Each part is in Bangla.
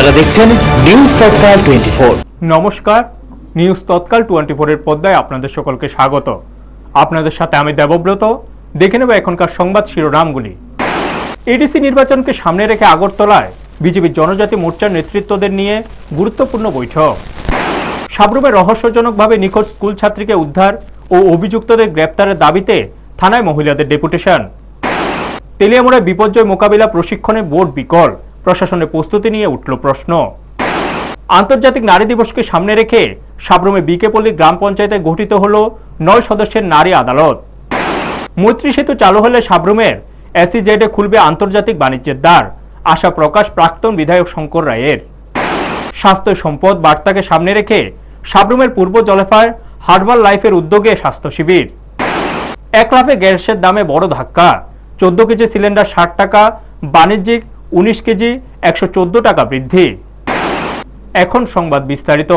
আপনারা দেখছেন নিউজ তৎকাল 24। নমস্কার, নিউজ তৎকাল 24 এর পর্দায় আপনাদের সকলকে স্বাগত। আপনাদের সাথে আমি দেবব্রত। দেখে নেব এখনকার সংবাদ শিরোনামগুলি। এডিসি নির্বাচনকে সামনে রেখে আগরতলায় বিজেপি জনজাতি মোর্চার নেতৃত্বদের নিয়ে গুরুত্বপূর্ণ বৈঠক। সাবরুমে রহস্যজনকভাবে নিখোঁজ স্কুল ছাত্রীকে উদ্ধার ও অভিযুক্তদের গ্রেপ্তারের দাবিতে থানায় মহিলাদের ডেপুটেশন। তেলিয়ামুড়ায় বিপর্যয় মোকাবিলা প্রশিক্ষণে বোর্ড বিকল, প্রশাসনের প্রস্তুতি নিয়ে উঠল প্রশ্ন। আন্তর্জাতিক নারী দিবসকে সামনে রেখে সাবরুমে বিকেপল্লী গ্রাম পঞ্চায়েতে গঠিত হল 9 সদস্যের নারী আদালত। মৈত্রী সেতু চালু হলে সাবরুমের SEZ খুলবে আন্তর্জাতিক বাণিজ্যের দ্বার, আশা প্রকাশ প্রাক্তন বিধায়ক শঙ্কর রায়ের। স্বাস্থ্য সম্পদ বার্তাকে সামনে রেখে সাবরুমের পূর্ব জলেফায় হার্বাল লাইফের উদ্যোগে স্বাস্থ্য শিবির। এক লাফে গ্যাসের দামে বড় ধাক্কা, 14 কেজি সিলিন্ডার 60 টাকা, বাণিজ্যিক 19 কেজি 114 টাকা বৃদ্ধি। এখন সংবাদ বিস্তারিত।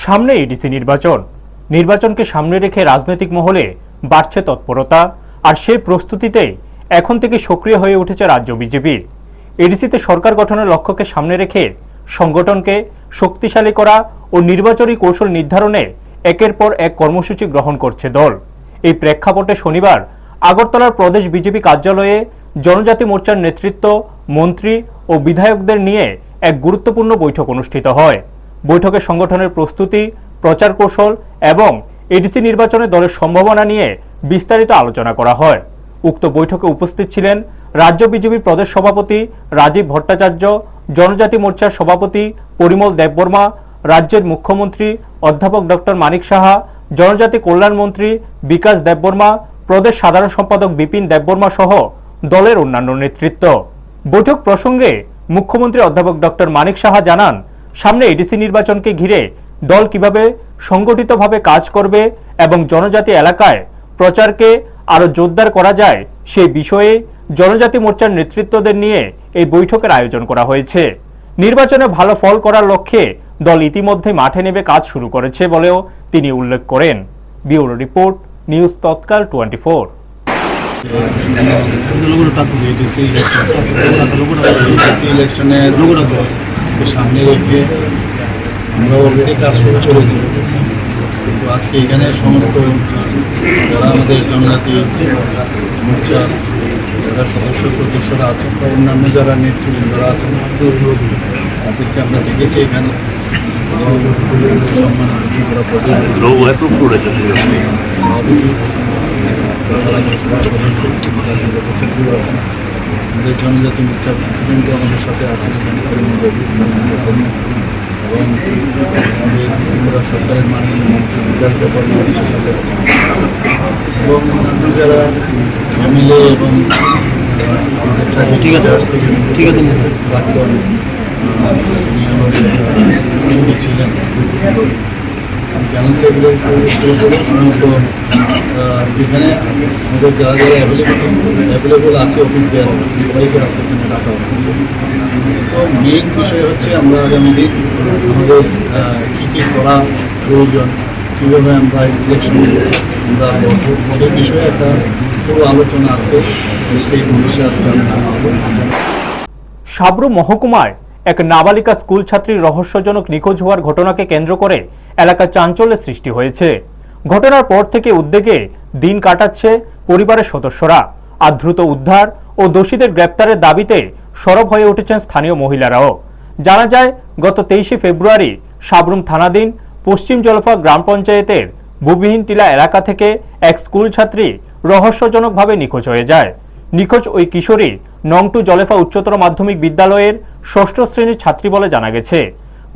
সামনে এডিসি নির্বাচনকে সামনে রেখে রাজনৈতিক মহলে বাড়ছে তৎপরতা, আর সেই প্রস্তুতিতে এখন থেকে সক্রিয় হয়ে উঠেছে রাজ্য বিজেপি। এডিসিতে সরকার গঠনের লক্ষ্যকে সামনে রেখে সংগঠনকে শক্তিশালী করা ও নির্বাচনী কৌশল নির্ধারণে একের পর এক কর্মসূচি গ্রহণ করছে দল। এই প্রেক্ষাপটে শনিবার আগরতলার প্রদেশ বিজেপি কার্যালয়ে জনজাতি মোর্চার নেতৃত্ব, মন্ত্রী ও বিধায়কদের নিয়ে এক গুরুত্বপূর্ণ বৈঠক অনুষ্ঠিত হয়। বৈঠকে সংগঠনের প্রস্তুতি, প্রচার কৌশল এবং এডিসি নির্বাচনে দলের সম্ভাবনা নিয়ে বিস্তারিত আলোচনা করা হয়। উক্ত বৈঠকে উপস্থিত ছিলেন রাজ্য বিজেপি প্রদেশ সভাপতি রাজীব ভট্টাচার্য, জনজাতি মোর্চার সভাপতি পরিমল দেববর্মা, রাজ্যের মুখ্যমন্ত্রী অধ্যাপক ডক্টর মানিক সাহা, জনজাতি কল্যাণ মন্ত্রী বিকাশ দেববর্মা, প্রদেশ সাধারণ সম্পাদক বিপিন দেববর্মা সহ দলের অন্যান্য নেতৃত্ব। বৈঠক প্রসঙ্গে মুখ্যমন্ত্রী অধ্যাপক ডক্টর মানিক সাহা জানান, সামনে এডিসি নির্বাচনকে ঘিরে দল কিভাবে সংগঠিতভাবে কাজ করবে এবং জনজাতি এলাকায় প্রচারকে আরো জোরদার করা যায় সেই বিষয়ে জনজাতি মোর্চার নেতৃত্বদের নিয়ে এই বৈঠকের আয়োজন করা হয়েছে। নির্বাচনে ভালো ফল করার লক্ষ্যে দল ইতিমধ্যে মাঠে নেমে কাজ শুরু করেছে বলেও তিনি উল্লেখ করেন। ব্যুরো রিপোর্ট, নিউজ তৎকাল 24। সামনে রেখে আমরা অলরেডি কাজ শুরু করেছি, কিন্তু আজকে এখানে সমস্ত যারা আমাদের জনজাতি মোর্চার যারা সদস্যরা আছেন বা অন্যান্য যারা নেতৃবৃন্দরা আছেন তাদেরকে আমরা দেখেছি এখানে আমাদের জনজাতি মোর্চার প্রেসিডেন্টও আমাদের সাথে আছেন এবং আমাদের ত্রিপুরা সরকারের মাননীয় মন্ত্রী বিকাশ দেববর্মা আমাদের সাথে আছেন এবং অন্যান্য যারা MLA এবং ঠিক আছে প্রাক্তন ছিলেন চ্যানেল সমস্ত এখানে আমাদের যারা যারা অ্যাভেলেবল আছে অফিসিয়াল সবাইকে আজকে এখানে ডাকা হচ্ছে। তো মেইন বিষয় হচ্ছে আমরা আগামী দিন আমাদের কী কী করা প্রয়োজন, কীভাবে আমরা ইলেকশন আমরা সেই বিষয়ে একটা পুরো আলোচনা আসবে সেই বিষয়ে আজকে সাবরুম মহকুমায় এক নাবালিকা স্কুল ছাত্রীর রহস্যজনক নিখোঁজ হওয়ার ঘটনাকে কেন্দ্র করে এলাকায় চাঞ্চল্যের সৃষ্টি হয়েছে। ঘটনার পর থেকে উদ্বেগে দিন কাটাচ্ছে পরিবারের সদস্যরা। আর দ্রুত উদ্ধার ও দোষীদের গ্রেপ্তারের দাবিতে সরব হয়ে উঠেছেন স্থানীয় মহিলারাও। জানা যায়, গত 23 ফেব্রুয়ারি সাবরুম থানাধীন পশ্চিম জলফা গ্রাম পঞ্চায়েতের ভূমিহীন টিলা এলাকা থেকে এক স্কুল ছাত্রী রহস্যজনকভাবে নিখোঁজ হয়ে যায়। নিখোঁজ ওই কিশোরী নং 2 জলেফা উচ্চতর মাধ্যমিক বিদ্যালয়ের 6ষ্ঠ শ্রেণীর ছাত্রী বলে জানা গেছে।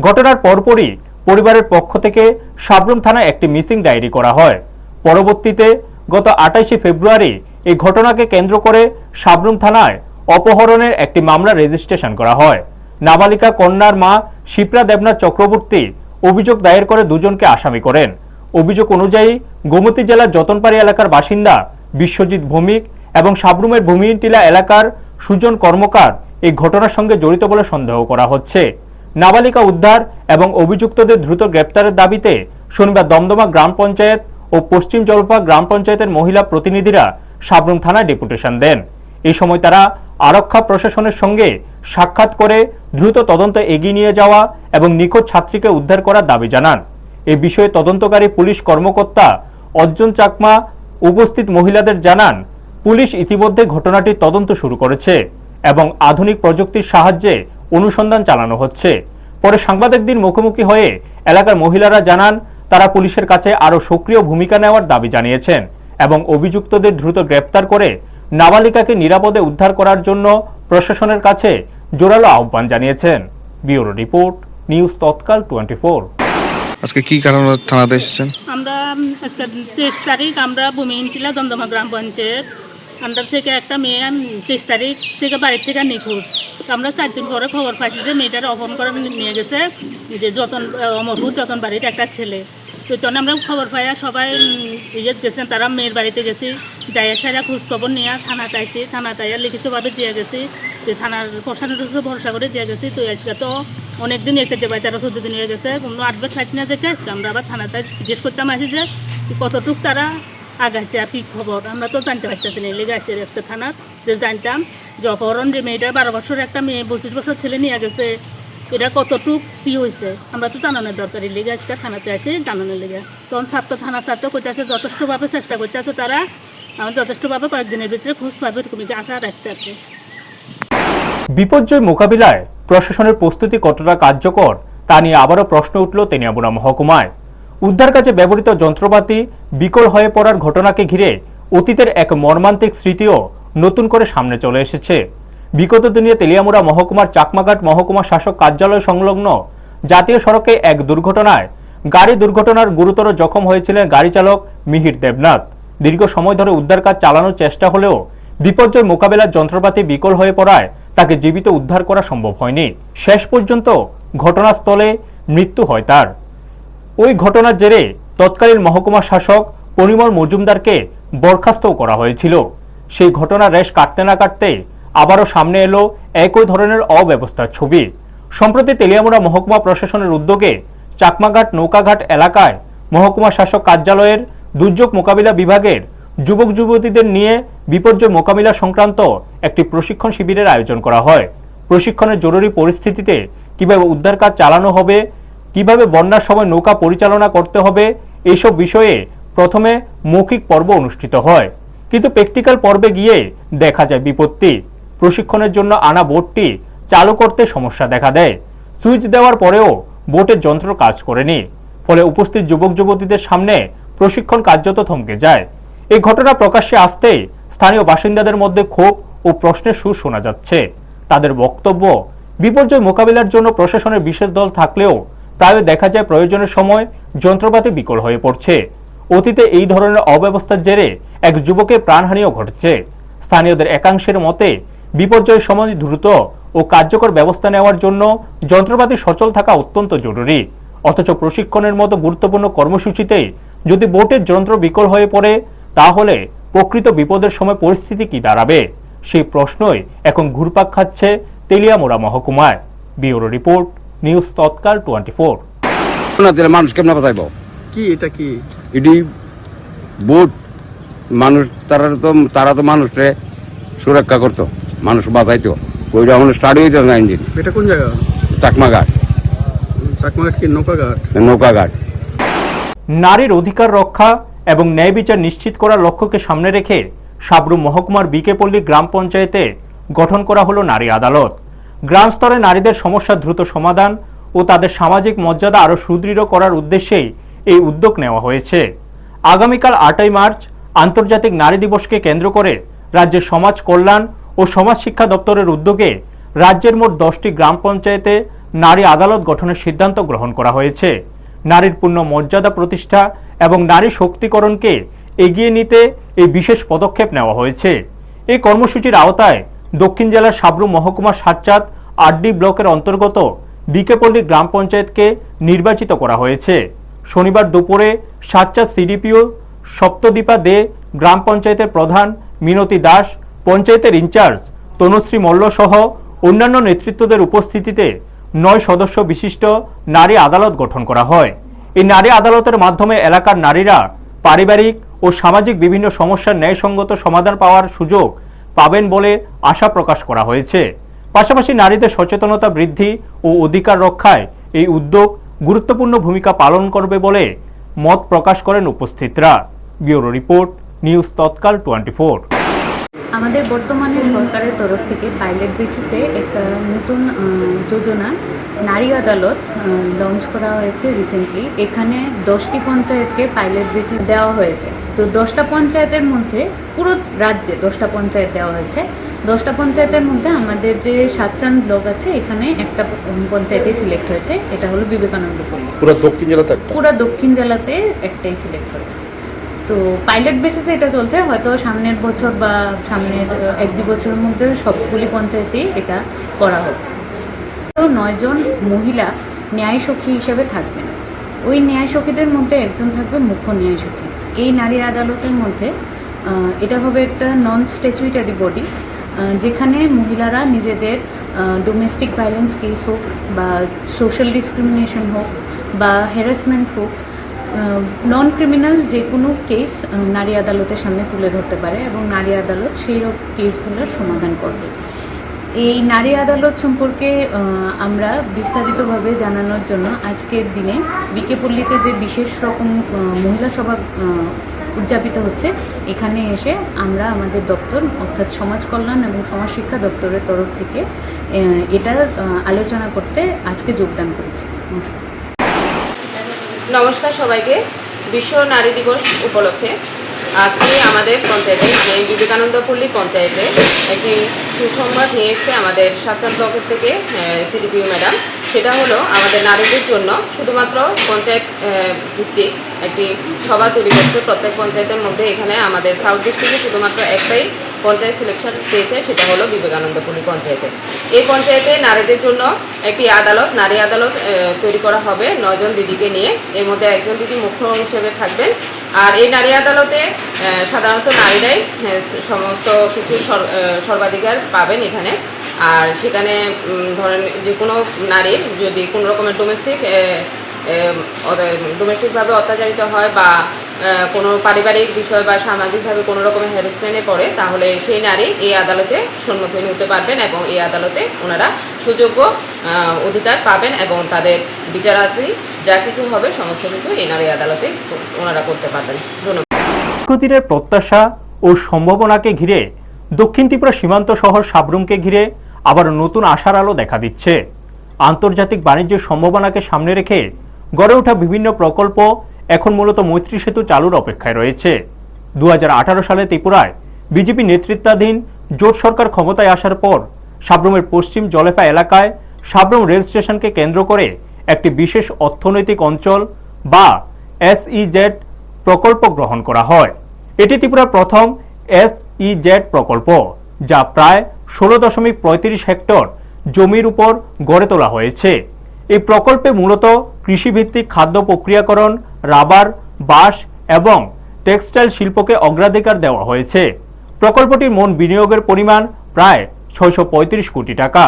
ঘটনার পরপরই পরিবারের পক্ষ থেকে সাবরুম থানায় একটি মিসিং ডায়েরি করা হয়। পরবর্তীতে গত 28 ফেব্রুয়ারি এই ঘটনাকে কেন্দ্র করে সাবরুম থানায় অপহরণের একটি মামলা রেজিস্ট্রেশন করা হয়। নাবালিকা কন্যার মা শিপ্রা দেবনাথ চক্রবর্তী অভিযোগ দায়ের করে দুজনকে আসামি করেন। অভিযোগ অনুযায়ী গোমতী জেলার যতনপাড়ি এলাকার বাসিন্দা বিশ্বজিৎ ভৌমিক এবং সাবরুমের ভূমিহীন টিলা এলাকার সুজন কর্মকার এই ঘটনার সঙ্গে জড়িত বলে সন্দেহ করা হচ্ছে। নাবালিকা উদ্ধার এবং অভিযুক্তদের দ্রুত গ্রেপ্তারের দাবিতে শনিবার দমদমা গ্রাম পঞ্চায়েত ও পশ্চিম জলপা গ্রাম পঞ্চায়েতের মহিলা প্রতিনিধিরা সাবরুম থানায় ডেপুটেশন দেন। এই সময় তারা আরক্ষা প্রশাসনের সঙ্গে সাক্ষাৎ করে দ্রুত তদন্ত এগিয়ে নিয়ে যাওয়া এবং নিখোঁজ ছাত্রীকে উদ্ধার করার দাবি জানান। এ বিষয়ে তদন্তকারী পুলিশ কর্মকর্তা অর্জুন চাকমা উপস্থিত মহিলাদের জানান, পুলিশ ইতিমধ্যে ঘটনাটির তদন্ত শুরু করেছে এবং আধুনিক প্রযুক্তির সাহায্যে অনুসন্ধান চালানো হচ্ছে। পরে সাংবাদিকদের মুখোমুখি হয়ে এলাকার মহিলারা জানান, তারা পুলিশের কাছে আরও সক্রিয় ভূমিকা নেওয়ার দাবি জানিয়েছেন এবং অভিযুক্তদের দ্রুত গ্রেপ্তার করে নাবালিকাকে নিরাপদে উদ্ধার করার জন্য প্রশাসনের কাছে জোরালো আহ্বান জানিয়েছেন। ব্যুরো রিপোর্ট, নিউজ তৎকাল 24। আজকে কি কারণে থানাতে এসেছেন? আমরা আজকে 23 তারিখ আমরা ভূমিহীনটিলা দমদমা গ্রাম পঞ্চায়েত আমরা থেকে একটা মেয়ে 23 তারিখ থেকে বাড়ির থেকে নিখোঁজ। তো আমরা 4 দিন পরে খবর পাইছি যে মেয়েটার অপহরণ করে নিয়ে গেছে যে অমরপুর যতন বাড়ির একটা ছেলে। তো তখন আমরা খবর পাইয়া সবাই গেছেন, তারা মেয়ের বাড়িতে গেছি, যাইয়া সারা খোঁজখবর নিয়ে থানা চাইছি, থানা চাইয়া লিখিতভাবে দিয়ে গেছি, যে থানার প্রশাসনের ভরসা করে দিয়ে গেছি। তো আজকে তো অনেক দিন এসেছে, 13-14 দিন হয়ে গেছে, কোনো আপডেট পাইছি না দেখে আজকে আমরা আবার থানাতে জিজ্ঞেস করতাম আসি যে কতটুকু তারা আগাইছে আর কি খবর। আমরা তো জানতে পারতেছি না, লেগে আসছে আজকে থানার যে জানতাম যে অপহরণ যে মেয়েটা 12 বছর একটা মেয়ে 25 বছর ছেলে নিয়ে গেছে, এটা কতটুক কি হয়েছে আমরা তো জানানোর দরকারি লেগে আজকে থানাতে আসে জানানোর লেগে। তখন থানা ছাত্র করতে আছে, যথেষ্টভাবে চেষ্টা করতে আছে তারা, আমার যথেষ্টভাবে কয়েকদিনের ভিতরে খোঁজ পাবে এরকম যে আশা রাখতে আছে। বিপর্যয় মোকাবিলায় প্রশাসনের প্রস্তুতি কতটা কার্যকর তা নিয়ে আবারও প্রশ্ন উঠল তেলিয়ামুড়া মহকুমায়। উদ্ধার কাজে ব্যবহৃত যন্ত্রপাতি বিকল হয়ে পড়ার ঘটনাকে ঘিরে অতীতের এক মর্মান্তিক স্মৃতিও নতুন করে সামনে চলে এসেছে। বিগত দিনে তেলিয়ামুড়া মহকুমার চাকমাঘাট মহকুমা শাসক কার্যালয় সংলগ্ন জাতীয় সড়কে এক দুর্ঘটনায় গাড়ি দুর্ঘটনার গুরুতর জখম হয়েছিলেন গাড়ি চালক মিহির দেবনাথ। দীর্ঘ সময় ধরে উদ্ধার কাজ চালানোর চেষ্টা হলেও বিপর্যয় মোকাবিলার যন্ত্রপাতি বিকল হয়ে পড়ায় তাকে জীবিত উদ্ধার করা সম্ভব হয়নি। শেষ পর্যন্ত ঘটনাস্থলে মৃত্যু হয় তার। ওই ঘটনার জেরে তৎকালীন মহকুমা শাসক পরিমল মজুমদারকে বরখাস্তও করা হয়েছিল। সেই ঘটনার রেশ কাটতে না কাটতে আবারও সামনে এলো একই ধরনের অব্যবস্থার ছবি। সম্প্রতি তেলিয়ামুড়া মহকুমা প্রশাসনের উদ্যোগে চাকমাঘাট নৌকাঘাট এলাকায় মহকুমা শাসক কার্যালয়ের দুর্যোগ মোকাবিলা বিভাগের যুবক যুবতীদের নিয়ে বিপর্যয় মোকাবিলা সংক্রান্ত একটি প্রশিক্ষণ শিবিরের আয়োজন করা হয়। প্রশিক্ষণের জরুরি পরিস্থিতিতে কিভাবে উদ্ধার কাজ চালানো হবে, কিভাবে বন্যার সময় নৌকা পরিচালনা করতে হবে, এইসব বিষয়ে প্রথমে মৌখিক পর্ব অনুষ্ঠিত হয়, কিন্তু প্র্যাকটিক্যাল পর্বে গিয়ে দেখা যায় বিপত্তি। প্রশিক্ষণের জন্য আনা বোটটি চালু করতে সমস্যা দেখা দেয়। সুইচ দেওয়ার পরেও বোটের যন্ত্র কাজ করেনি, ফলে উপস্থিত যুবক যুবতীদের সামনে প্রশিক্ষণ কার্যত থমকে যায়। এই ঘটনা প্রকাশ্যে আসতেই স্থানীয় বাসিন্দাদের মধ্যে ক্ষোভ ও প্রশ্নের সুর শোনা যাচ্ছে। তাদের বক্তব্য, বিপর্যয় মোকাবিলার জন্য প্রশাসনের বিশেষ দল থাকলেও প্রায় দেখা যায় প্রয়োজনের সময় যন্ত্রপাতি বিকল হয়ে পড়ছে। অতীতে এই ধরনের অব্যবস্থার জেরে এক যুবকের প্রাণহানিও ঘটেছে। স্থানীয়দের একাংশের মতে বিপর্যয়ের সময় দ্রুত ও কার্যকর ব্যবস্থা নেওয়ার জন্য যন্ত্রপাতি সচল থাকা অত্যন্ত জরুরি। অথচ প্রশিক্ষণের মতো গুরুত্বপূর্ণ কর্মসূচিতে যদি বোটের যন্ত্র বিকল হয়ে পড়ে, তাহলে প্রকৃত বিপদের সময় পরিস্থিতি কি দাঁড়াবে, সেই প্রশ্নই এখন ঘুরপাক খাচ্ছে তেলিয়ামুড়া মহকুমায়। ব্যুরো রিপোর্ট, নিউজ তৎকাল 24। মানুষ কেমন বাঁচাইব? কি এটা কি? এটি বোট মানুষ, তারা তো মানুষে সুরক্ষা করতো, মানুষ বাঁচাইতো। ওইটা এখন স্টার্ট হইতো না ইঞ্জিন। এটা কোন জায়গা? চাকমাঘাট। চাকমাঘাট কি নৌকাঘাট? নৌকাঘাট। নারীর অধিকার রক্ষা এবং ন্যায় বিচার নিশ্চিত করার লক্ষ্যকে সামনে রেখে সাবরুম মহকুমার বিকেপল্লী গ্রাম পঞ্চায়েতে গঠন করা হলো নারী আদালত। গ্রাম স্তরে নারীদের সমস্যা দ্রুত সমাধান ও তাদের সামাজিক মর্যাদা আরও সুদৃঢ় করার উদ্দেশ্যেই এই উদ্যোগ নেওয়া হয়েছে। আগামীকাল 8ই মার্চ আন্তর্জাতিক নারী দিবসকে কেন্দ্র করে রাজ্যের সমাজ কল্যাণ ও সমাজ শিক্ষা দপ্তরের উদ্যোগে রাজ্যের মোট 10টি গ্রাম পঞ্চায়েতে নারী আদালত গঠনের সিদ্ধান্ত গ্রহণ করা হয়েছে। নারীর পূর্ণ মর্যাদা প্রতিষ্ঠা এবং নারী শক্তিকরণকে এগিয়ে নিতে এই বিশেষ পদক্ষেপ নেওয়া হয়েছে। এই কর্মসূচির আওতায় দক্ষিণ জেলার সাবরুম মহকুমার সাতচাঁদ আরডি ব্লকের অন্তর্গত বিকেপল্লী গ্রাম পঞ্চায়েতকে নির্বাচিত করা হয়েছে। শনিবার দুপুরে সাতচাঁদ সিডিপিও সপ্তদীপা দে, গ্রাম পঞ্চায়েতের প্রধান মিনতি দাস, পঞ্চায়েতের ইনচার্জ তনুশ্রী মল্ল সহ অন্যান্য নেতৃত্বদের উপস্থিতিতে 9 সদস্য বিশিষ্ট নারী আদালত গঠন করা হয়। এই নারী আদালতের মাধ্যমে এলাকার নারীরা পারিবারিক ও সামাজিক বিভিন্ন সমস্যার ন্যায়সঙ্গত সমাধান পাওয়ার সুযোগ পাবেন বলে আশা প্রকাশ করা হয়েছে। পাশাপাশি নারীদের সচেতনতা বৃদ্ধি ও অধিকার রক্ষায় এই উদ্যোগ গুরুত্বপূর্ণ ভূমিকা পালন করবে বলে মত প্রকাশ করেন উপস্থিতরা। ব্যুরো রিপোর্ট, নিউজ তৎকাল 24। আমাদের বর্তমানে সরকারের তরফ থেকে পাইলট বেসিসে একটা নতুন যোজনা নারী আদালত লঞ্চ করা হয়েছে রিসেন্টলি। এখানে 10টি পঞ্চায়েতকে পাইলট বেসিস দেওয়া হয়েছে। তো 10টা পঞ্চায়েতের মধ্যে, পুরো রাজ্যে 10টা পঞ্চায়েত দেওয়া হয়েছে। 10টা পঞ্চায়েতের মধ্যে আমাদের যে সাতচান ব্লক আছে, এখানে একটা পঞ্চায়েতে সিলেক্ট হয়েছে, এটা হলো বিবেকানন্দ পল্লী। পুরো দক্ষিণ জেলাতে পুরো দক্ষিণ জেলাতে একটাই সিলেক্ট হয়েছে। তো পাইলট বেসিসে এটা চলছে, হয়তো সামনের বছর বা সামনের 1-2 বছরের মধ্যে সবগুলি পঞ্চায়েতেই এটা করা হবে। তো 9 জন মহিলা ন্যায় সখী হিসেবে থাকবেন। ওই ন্যায় সখীদের মধ্যে একজন থাকবে মুখ্য ন্যায় সখী। এই নারী আদালতের মধ্যে এটা হবে একটা নন স্ট্যাচুইটারি বডি, যেখানে মহিলারা নিজেদের ডোমেস্টিক ভায়োলেন্স কেস হোক বা সোশ্যাল ডিসক্রিমিনেশন হোক বা হ্যারাসমেন্ট হোক, নন ক্রিমিনাল যে কোনো কেস নারী আদালতের সামনে তুলে ধরতে পারে এবং নারী আদালত সেই কেসগুলোর সমাধান করবে। এই নারী আদালত সম্পর্কে আমরা বিস্তারিতভাবে জানানোর জন্য আজকের দিনে বিকেপল্লীতে যে বিশেষ রকম মহিলা সভা উদযাপিত হচ্ছে, এখানে এসে আমরা আমাদের দপ্তর অর্থাৎ সমাজ কল্যাণ এবং সমাজ শিক্ষা দপ্তরের তরফ থেকে এটা আলোচনা করতে আজকে যোগদান করেছি। নমস্কার সবাইকে। বিশ্ব নারী দিবস উপলক্ষে আজকে আমাদের পঞ্চায়েতে, এই বিবেকানন্দপল্লী পঞ্চায়েতে একটি সুসংবাদ নিয়ে এসছে আমাদের সাতচান ব্লকের থেকে সিডিপিও ম্যাডাম। সেটা হলো আমাদের নারীদের জন্য শুধুমাত্র পঞ্চায়েত ভিত্তিক একটি সভা তৈরি করছে প্রত্যেক পঞ্চায়েতের মধ্যে। এখানে আমাদের সাউথ ডিস্ট্রিক্টে শুধুমাত্র একটাই পঞ্চায়েত সিলেকশন পেয়েছে, সেটা হলো বিবেকানন্দপল্লী পঞ্চায়েতে। এই পঞ্চায়েতে নারীদের জন্য একটি আদালত, নারী আদালত তৈরি করা হবে 9 জন দিদিকে নিয়ে। এর মধ্যে একজন দিদি মুখ্য হিসেবে থাকবেন। আর এই নারী আদালতে সাধারণত নারীরাই সমস্ত কিছু সর্বাধিকার পাবেন এখানে। আর সেখানে ধরেন যে কোনো নারীর যদি কোনো রকমের ডোমেস্টিকভাবে অত্যাচারিত হয় বা কোনো পারিবারিক বিষয় বা সামাজিকভাবে কোনো রকমের হ্যারাসমেন্টে পড়ে, তাহলে সেই নারী এই আদালতে সম্মুখীন হতে পারবেন এবং এই আদালতে ওনারা সুযোগ্য অধিকার পাবেন এবং তাদের বিচারাধীন যা কিছু হবে সমস্ত কিছু এই নারী আদালতে ওনারা করতে পারবেন। ধন্যবাদ। দীর্ঘদিনের প্রত্যাশা ও সম্ভাবনাকে ঘিরে দক্ষিণ ত্রিপুরা সীমান্ত শহর সাব্রুমকে ঘিরে আবার নতুন আশার আলো দেখা দিচ্ছে। আন্তর্জাতিক বাণিজ্যের সম্ভাবনাকে সামনে রেখে গড়ে ওঠা বিভিন্ন প্রকল্প এখন মূলত মৈত্রী সেতু চালুর অপেক্ষায় রয়েছে। 2018 সালে ত্রিপুরায় বিজেপি নেতৃত্বাধীন জোট সরকার ক্ষমতায় আসার পর সাব্রুমের পশ্চিম জলেফা এলাকায় সাব্রুম রেল স্টেশনকে কেন্দ্র করে একটি বিশেষ অর্থনৈতিক অঞ্চল বা SEZ প্রকল্প গ্রহণ করা হয়। এটি ত্রিপুরার প্রথম SEZ প্রকল্প, যা প্রায় 16.35 হেক্টর জমির উপর গড়ে তোলা হয়েছে। এই প্রকল্পে মূলত কৃষিভিত্তিক খাদ্য প্রক্রিয়াকরণ, রাবার, বাঁশ এবং টেক্সটাইল শিল্পকে অগ্রাধিকার দেওয়া হয়েছে। প্রকল্পটির মোট বিনিয়োগের পরিমাণ প্রায় 635 কোটি টাকা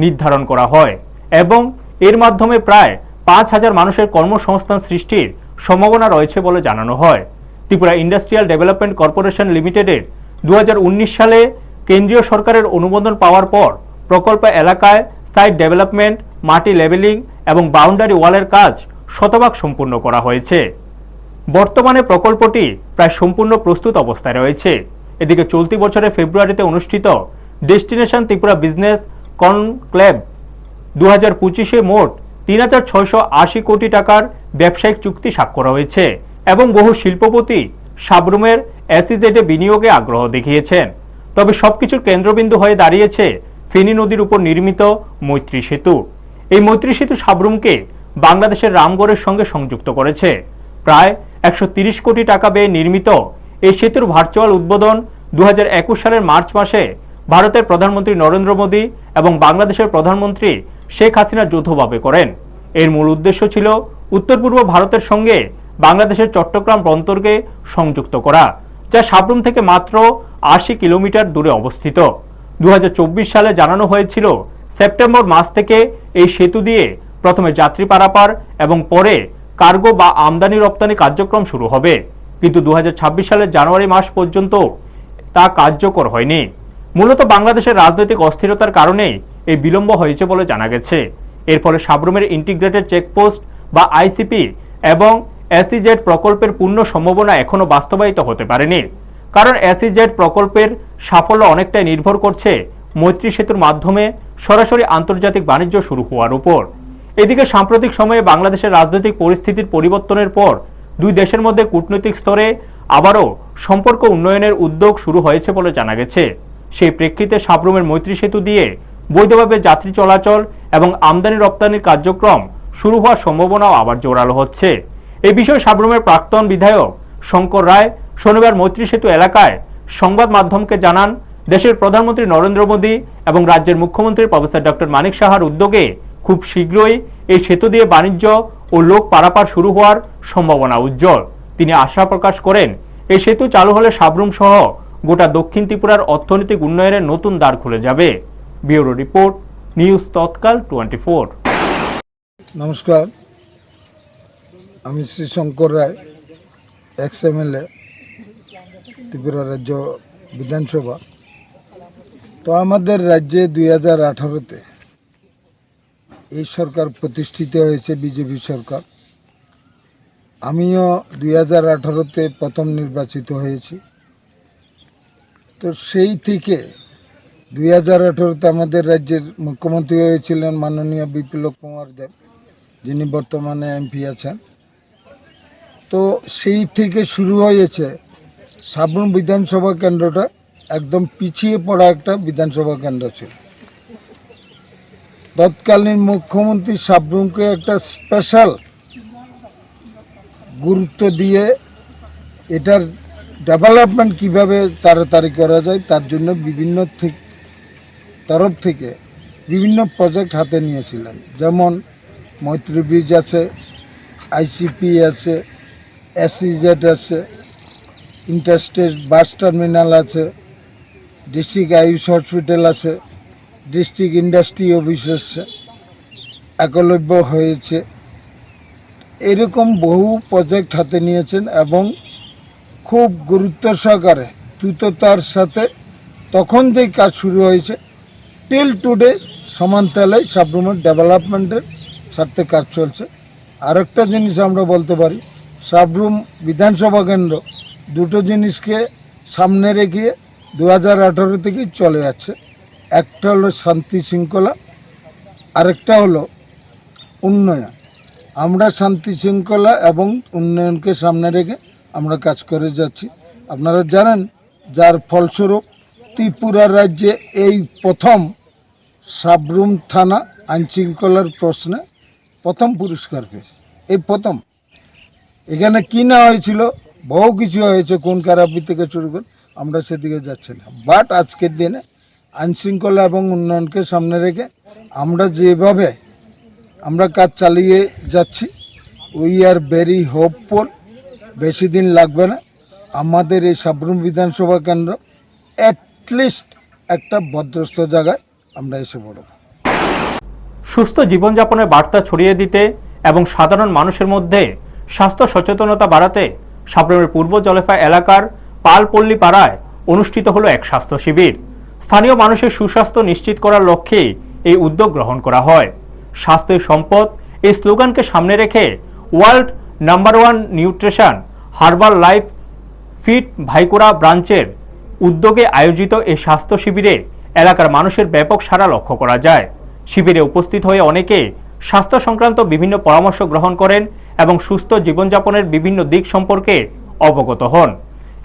নির্ধারণ করা হয় এবং এর মাধ্যমে প্রায় 5000 মানুষের কর্মসংস্থান সৃষ্টির সম্ভাবনা রয়েছে বলে জানানো হয়। ত্রিপুরা ইন্ডাস্ট্রিয়াল ডেভেলপমেন্ট কর্পোরেশন লিমিটেডের 2019 সালে কেন্দ্রীয় সরকারের অনুমোদন পাওয়ার পর প্রকল্প এলাকায় সাইট ডেভেলপমেন্ট, মাটি লেভেলিং এবং বাউন্ডারি ওয়ালের কাজ শতভাগ সম্পূর্ণ করা হয়েছে। বর্তমানে প্রকল্পটি প্রায় সম্পূর্ণ প্রস্তুত অবস্থায় রয়েছে। এদিকে চলতি বছরের ফেব্রুয়ারিতে অনুষ্ঠিত ডেস্টিনেশন ত্রিপুরা বিজনেস কনক্লেভ 2025-এ মোট 3680 কোটি টাকার ব্যবসায়িক চুক্তি স্বাক্ষর হয়েছে এবং বহু শিল্পপতি সাব্রুমের SEZ বিনিয়োগে আগ্রহ দেখিয়েছেন। তবে সবকিছুর কেন্দ্রবিন্দু হয়ে দাঁড়িয়েছে ফেনী নদীর উপর নির্মিত মৈত্রী সেতু। এই মৈত্রী সেতু সাব্রুমকে বাংলাদেশের রামগড়ের সঙ্গে সংযুক্ত করেছে। প্রায় 130 কোটি টাকা ব্যয়ে নির্মিত এই সেতুর ভার্চুয়াল উদ্বোধন 2021 সালের মার্চ মাসে ভারতের প্রধানমন্ত্রী নরেন্দ্র মোদী এবং বাংলাদেশের প্রধানমন্ত্রী শেখ হাসিনা যৌথভাবে করেন। এর মূল উদ্দেশ্য ছিল উত্তর পূর্ব ভারতের সঙ্গে বাংলাদেশের চট্টগ্রাম বন্দরকে সংযুক্ত করা, যা সাব্রুম থেকে মাত্র 80 কিলোমিটার দূরে অবস্থিত। 2024 সালে জানানো হয়েছিল সেপ্টেম্বর মাস থেকে এই সেতু দিয়ে প্রথমে যাত্রী পারাপার এবং পরে কার্গো বা আমদানি রপ্তানি কার্যক্রম শুরু হবে, কিন্তু 2026 সালের জানুয়ারি মাস পর্যন্ত তা কার্যকর হয়নি। মূলত বাংলাদেশের রাজনৈতিক অস্থিরতার কারণেই এই বিলম্ব হয়েছে বলে জানা গেছে। এর ফলে সাব্রুমের ইন্টিগ্রেটেড চেকপোস্ট বা আইসিপি এবং এসইজেড প্রকল্পের পূর্ণ সম্ভাবনা এখনো বাস্তবায়িত হতে পারেনি। কারণ এসইজেড প্রকল্পের সাফল্য অনেকটাই নির্ভর করছে মৈত্রী সেতুর মাধ্যমে সরাসরি আন্তর্জাতিক বাণিজ্য শুরু হওয়ার উপর। এদিকে সাম্প্রতিক সময়ে বাংলাদেশের রাজনৈতিক পরিস্থিতির পরিবর্তনের পর দুই দেশের মধ্যে কূটনৈতিক স্তরে আবারও সম্পর্ক উন্নয়নের উদ্যোগ শুরু হয়েছে বলে জানা গেছে। সেই প্রেক্ষিতে সাব্রুমের মৈত্রী সেতু দিয়ে বৈধভাবে যাত্রী চলাচল এবং আমদানি রপ্তানির কার্যক্রম শুরু হওয়ার সম্ভাবনাও আবার জোরালো হচ্ছে। এই বিষয়ে সাব্রুমের প্রাক্তন বিধায়ক শঙ্কর রায় শনিবার মৈত্রী সেতু এলাকায় সংবাদ মাধ্যমকে জানান, দেশের প্রধানমন্ত্রী নরেন্দ্র মোদী এবং রাজ্যের মুখ্যমন্ত্রী প্রফেসর ডক্টর মানিক সাহার উদ্যোগে খুব শীঘ্রই এই সেতু দিয়ে বাণিজ্য ও লোক পারাপার শুরু হওয়ার সম্ভাবনা উজ্জ্বল। তিনি আশা প্রকাশ করেন, এই সেতু চালু হলে সাব্রুম সহ গোটা দক্ষিণ ত্রিপুরার অর্থনৈতিক উন্নয়নের নতুন দ্বার খুলে যাবে। ব্যুরো রিপোর্ট, নিউজ তৎকাল 24। নমস্কার, আমি শ্রী শঙ্কর রায়, এক্স এমএলএ, ত্রিপুরা রাজ্য বিধানসভা। তো আমাদের রাজ্যে 2018-তে এই সরকার প্রতিষ্ঠিত হয়েছে, বিজেপি সরকার। আমিও 2018-তে প্রথম নির্বাচিত হয়েছি। তো সেই থেকে 2018-তে আমাদের রাজ্যের মুখ্যমন্ত্রী হয়েছিলেন মাননীয় বিপ্লব কুমার দেব, যিনি বর্তমানে এমপি আছেন। তো সেই থেকে শুরু হয়েছে সাব্রুম বিধানসভা কেন্দ্রটা একদম পিছিয়ে পড়া একটা বিধানসভা কেন্দ্র ছিল। তৎকালীন মুখ্যমন্ত্রী সাব্রুমকে একটা স্পেশাল গুরুত্ব দিয়ে এটার ডেভেলপমেন্ট কিভাবে তাড়াতাড়ি করা যায় তার জন্য বিভিন্ন তরফ থেকে বিভিন্ন প্রজেক্ট হাতে নিয়েছিলেন। যেমন মৈত্রী ব্রিজ আছে, আইসিপি আছে, এসইজেড আছে, ইন্টারস্টেট বাস টার্মিনাল আছে, ডিস্ট্রিক্ট আয়ুষ হসপিটাল আছে, ডিস্ট্রিক্ট ইন্ডাস্ট্রি অফিস আছে, একলব্য হয়েছে। এরকম বহু প্রজেক্ট হাতে নিয়েছেন এবং খুব গুরুত্ব সহকারে দ্রুততার সাথে তখন যেই কাজ শুরু হয়েছে টিল টুডে সমানতালে সাব্রুমের ডেভেলপমেন্টের স্বার্থে কাজ চলছে। আরেকটা জিনিস আমরা বলতে পারি, সাব্রুম বিধানসভা কেন্দ্র দুটো জিনিসকে সামনে রেখে 2018 থেকেই চলে যাচ্ছে। একটা হলো শান্তি শৃঙ্খলা, আরেকটা হলো উন্নয়ন। আমরা শান্তি শৃঙ্খলা এবং উন্নয়নকে সামনে রেখে আমরা কাজ করে যাচ্ছি। আপনারা জানেন, যার ফলস্বরূপ ত্রিপুরা রাজ্যে এই প্রথম সাব্রুম থানা আইনশৃঙ্খলার প্রশ্নে প্রথম পুরস্কার পেয়েছে। এই প্রথম। এখানে কি না হয়েছিল, বহু কিছু হয়েছে, কোন কারাবি থেকে শুরু করে, আমরা সেদিকে যাচ্ছি না। বাট আজকের দিনে আইনশৃঙ্খলা এবং উন্নয়নকে সামনে রেখে আমরা যেভাবে আমরা কাজ চালিয়ে যাচ্ছি, উই আর ভেরি হোপফুল। বেশি দিন লাগবে না, আমাদের এই সাব্রুম বিধানসভা কেন্দ্র অ্যাটলিস্ট একটা ভদ্রস্থ জায়গায় আমরা এসে পড়ব। সুস্থ জীবনযাপনের বার্তা ছড়িয়ে দিতে এবং সাধারণ মানুষের মধ্যে স্বাস্থ্য সচেতনতা বাড়াতে সাব্রুমের পূর্ব জলেফা এলাকার পালপল্লী পাড়ায় অনুষ্ঠিত হলো এক স্বাস্থ্য শিবির। স্থানীয় মানুষের সুস্বাস্থ্য নিশ্চিত করার লক্ষ্যে এই উদ্যোগ গ্রহণ করা হয়। স্বাস্থ্যের সম্পদ এই স্লোগানকে সামনে রেখে world number 1 nutrition herbal life fit ভাইকোড়া ব্রাঞ্চের উদ্যোগে আয়োজিত এই স্বাস্থ্য শিবিরে এলাকার মানুষের ব্যাপক সাড়া লক্ষ্য করা যায়। শিবিরে উপস্থিত হয়ে অনেকে স্বাস্থ্য সংক্রান্ত বিভিন্ন পরামর্শ গ্রহণ করেন এবং সুস্থ জীবনযাপনের বিভিন্ন দিক সম্পর্কে অবগত হন।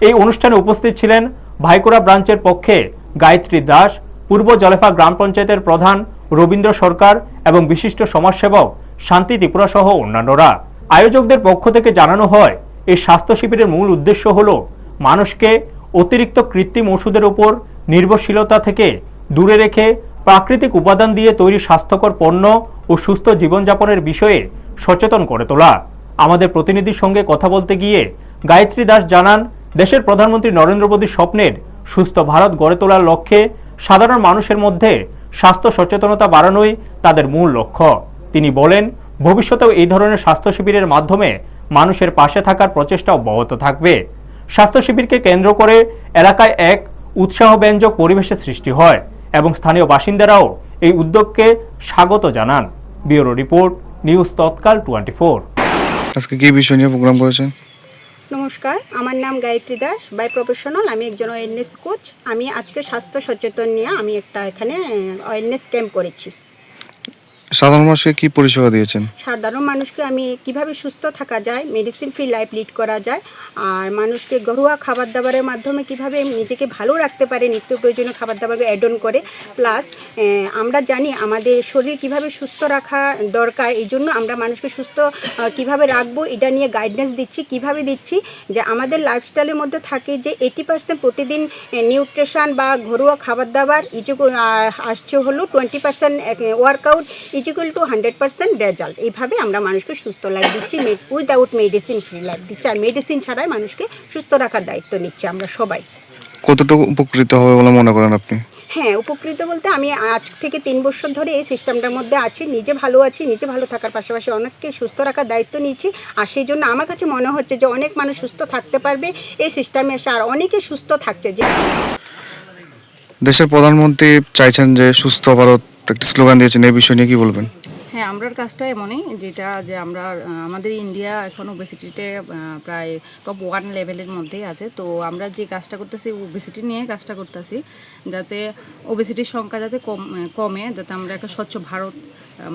এই অনুষ্ঠানে উপস্থিত ছিলেন ভাইকোড়া ব্রাঞ্চের পক্ষে গায়ত্রী দাস, পূর্ব জলেফা গ্রাম পঞ্চায়েতের প্রধান রবীন্দ্র সরকার এবং বিশিষ্ট সমাজসেবক শান্তি ত্রিপুরা সহ অন্যান্যরা। আয়োজকদের পক্ষ থেকে জানানো হয়, এই স্বাস্থ্য শিবিরের মূল উদ্দেশ্য হল মানুষকে অতিরিক্ত কৃত্রিম ওষুধের উপর নির্ভরশীলতা থেকে দূরে রেখে প্রাকৃতিক উপাদান দিয়ে তৈরি স্বাস্থ্যকর পণ্য ও সুস্থ জীবনযাপনের বিষয়ে সচেতন করে তোলা। আমাদের প্রতিনিধির সঙ্গে কথা বলতে গিয়ে গায়ত্রী দাস জানান, দেশের প্রধানমন্ত্রী নরেন্দ্র মোদীর স্বপ্নের সুস্থ ভারত গড়ে তোলার লক্ষ্যে সাধারণ মানুষের মধ্যে স্বাস্থ্য সচেতনতা বাড়ানোই তাদের মূল লক্ষ্য। তিনি বলেন, ভবিষ্যতেও এই ধরনের স্বাস্থ্য শিবিরের মাধ্যমে মানুষের পাশে থাকার প্রচেষ্টা অব্যাহত থাকবে। স্বাস্থ্য শিবিরকে কেন্দ্র করে এলাকায় এক উৎসাহব্যঞ্জক পরিবেশের সৃষ্টি হয় এবং স্থানীয় বাসিন্দারাও এই উদ্যোগকে স্বাগত জানান। ব্যুরো রিপোর্ট, নিউজ তৎকাল 24। আজকে কি বিষয় নিয়ে প্রোগ্রাম করেছেন? নমস্কার, আমার নাম গায়ত্রী দাস, বাই প্রফেশনাল। আমি একজন ওয়েলনেস কোচ। আমি আজকে স্বাস্থ্য সচেতন নিয়ে আমি একটা এখানে ওয়েলনেস ক্যাম্প করেছি। সাধারণ মানুষকে কি পরিষেবা দিয়েছেন? সাধারণ মানুষকে আমি কিভাবে সুস্থ থাকা যায়, মেডিসিন ফ্রি লাইফ লিড করা যায়, আর মানুষকে ঘরোয়া খাবার দাবারের মাধ্যমে কিভাবে নিজেকে ভালো রাখতে পারে, নিত্য প্রয়োজনীয় খাবার দাবার অ্যাড অন করে। প্লাস আমরা জানি আমাদের শরীর কিভাবে সুস্থ রাখা দরকার, এই জন্য আমরা মানুষকে সুস্থ কিভাবে রাখবো এটা নিয়ে গাইডেন্স দিচ্ছি। কিভাবে দিচ্ছি, যে আমাদের লাইফস্টাইলের মধ্যে থাকে যে 80% প্রতিদিন নিউট্রিশন বা ঘরোয়া খাবার দাবার, আসছে হলো 20% ওয়ার্কআউট ইকুয়াল টু 100% রেজাল্ট। এইভাবে আমরা মানুষকে সুস্থ লাইফ দিচ্ছি, উইদাউট মেডিসিন ফ্রি লাইফ দিচ্ছি, আর মেডিসিন ছাড়াই মানুষকে সুস্থ রাখার দায়িত্ব নিচ্ছি আমরা সবাই। কতটুকু উপকৃত হবে বলে মনে করেন আপনি? হ্যাঁ, উপকৃত বলতে আমি আজ থেকে 3 বছর ধরে এই সিস্টেমটার মধ্যে আছি, নিজে ভালো আছি, নিজে ভালো থাকার পাশাপাশি অনেককে সুস্থ রাখার দায়িত্ব নিয়েছি। আর সেই জন্য আমার কাছে মনে হচ্ছে যে অনেক মানুষ সুস্থ থাকতে পারবে এই সিস্টেমে এসে, আর অনেকে সুস্থ থাকছে। যে দেশের প্রধানমন্ত্রী চাইছেন যে সুস্থ ভারত, একটা স্লোগান দিয়েছেন, এই বিষয় নিয়ে কি বলবেন? হ্যাঁ, আমরার কাজটা এমনই যেটা যে আমরা আমাদের ইন্ডিয়া এখন ওবেসিটিতে প্রায় টপ 1 লেভেলের মধ্যেই আছে। তো আমরা যে কাজটা করতেছি ওবেসিটি নিয়ে কাজটা করতেছি, যাতে ওবেসিটির সংখ্যা যাতে কমে, যাতে আমরা একটা স্বচ্ছ ভারত,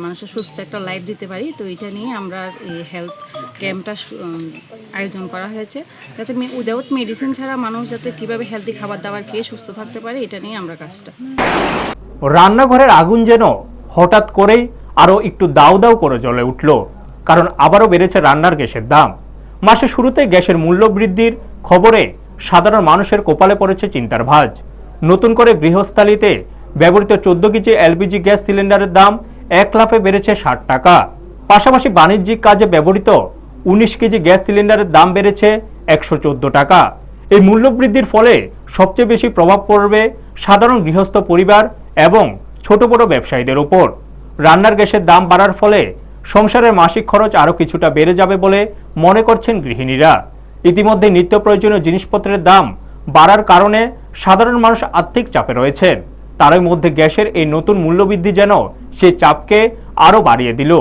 মানুষের সুস্থ একটা লাইফ দিতে পারি। তো এটা নিয়ে আমরা এই হেলথ ক্যাম্পটা আয়োজন করা হয়েছে, যাতে উইদাউট মেডিসিন ছাড়া মানুষ যাতে কীভাবে হেলদি খাবার দাবার খেয়ে সুস্থ থাকতে পারে, এটা নিয়ে আমরা কাজটা। রান্নাঘরের আগুন যেন হঠাৎ করেই আরও একটু দাউ দাউ করে জ্বলে উঠল, কারণ আবারও বেড়েছে রান্নার গ্যাসের দাম। মাসের শুরুতে গ্যাসের মূল্য বৃদ্ধির খবরে সাধারণ মানুষের কপালে পড়েছে চিন্তার ভাঁজ। নতুন করে গৃহস্থালিতে ব্যবহৃত 14 কেজি এলপিজি গ্যাস সিলিন্ডারের দাম 1 লাফে বেড়েছে 60 টাকা। পাশাপাশি বাণিজ্যিক কাজে ব্যবহৃত 19 কেজি গ্যাস সিলিন্ডারের দাম বেড়েছে 114 টাকা। এই মূল্য বৃদ্ধির ফলে সবচেয়ে বেশি প্রভাব পড়বে সাধারণ গৃহস্থ পরিবার এবং ছোট বড় ব্যবসায়ীদের উপর। রান্নার গ্যাসের দাম বাড়ার ফলে সংসারের মাসিক খরচ আরও কিছুটা বেড়ে যাবে বলে মনে করছেন গৃহিণীরা। ইতিমধ্যে নিত্য প্রয়োজনীয় জিনিসপত্রের দাম বাড়ার কারণে সাধারণ মানুষ আর্থিক চাপে রয়েছেন। তারই মধ্যে গ্যাসের এই নতুন মূল্যবৃদ্ধি যেন সেই চাপকে আরও বাড়িয়ে দিল।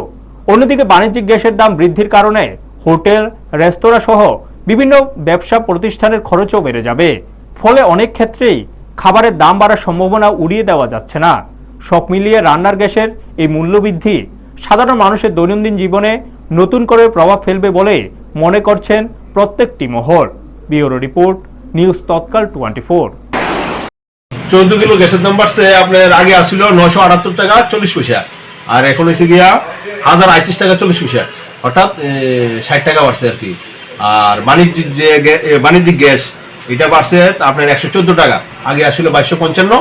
অন্যদিকে বাণিজ্যিক গ্যাসের দাম বৃদ্ধির কারণে হোটেল, রেস্তোরাঁ সহ বিভিন্ন ব্যবসা প্রতিষ্ঠানের খরচও বেড়ে যাবে। ফলে অনেক ক্ষেত্রেই খাবারের দাম বাড়ার সম্ভাবনা উড়িয়ে দেওয়া যাচ্ছে না। সব মিলিয়ে রান্নার গ্যাসের এই মূল্যবৃদ্ধি সাধারণ মানুষের দৈনন্দিন জীবনে নতুন করে প্রভাব ফেলবে বলে মনে করছেন প্রত্যেকটি মহল। ব্যুরো রিপোর্ট, নিউজ তৎকাল 24। 14 কিলো গ্যাসের দাম বাড়ছে, আপনার আগে আসছিল 978 টাকা 40 পয়সা, আর এখন এসে গিয়া 1038 টাকা 40 পয়সা, অর্থাৎ 60 টাকা বাড়ছে আর কি। আর বাণিজ্যিক গ্যাস এটা বাড়ছে আপনার 114 টাকা, আগে আসছিল 2255,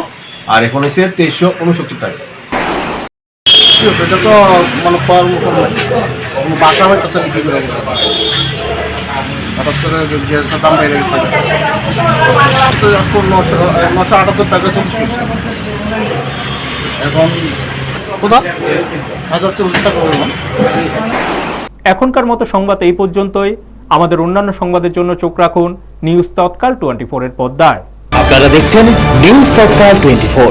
আর এখন এসে 2369 টাকা। এটা তো মানে বাসা হইতেছে বিক্রি করে, হঠাৎ করে গ্যাসের দাম বেড়ে গেছে। 978 টাকা 40 পয়সা, এখন 1040 টাকা হবে। এখনকার মতো সংবাদ এই পর্যন্তই। আমাদের অন্যান্য সংবাদের জন্য চোখ রাখুন নিউজ তৎকাল 24 এর পর্দায়। আপনারা দেখছেন নিউজ তৎকাল 24।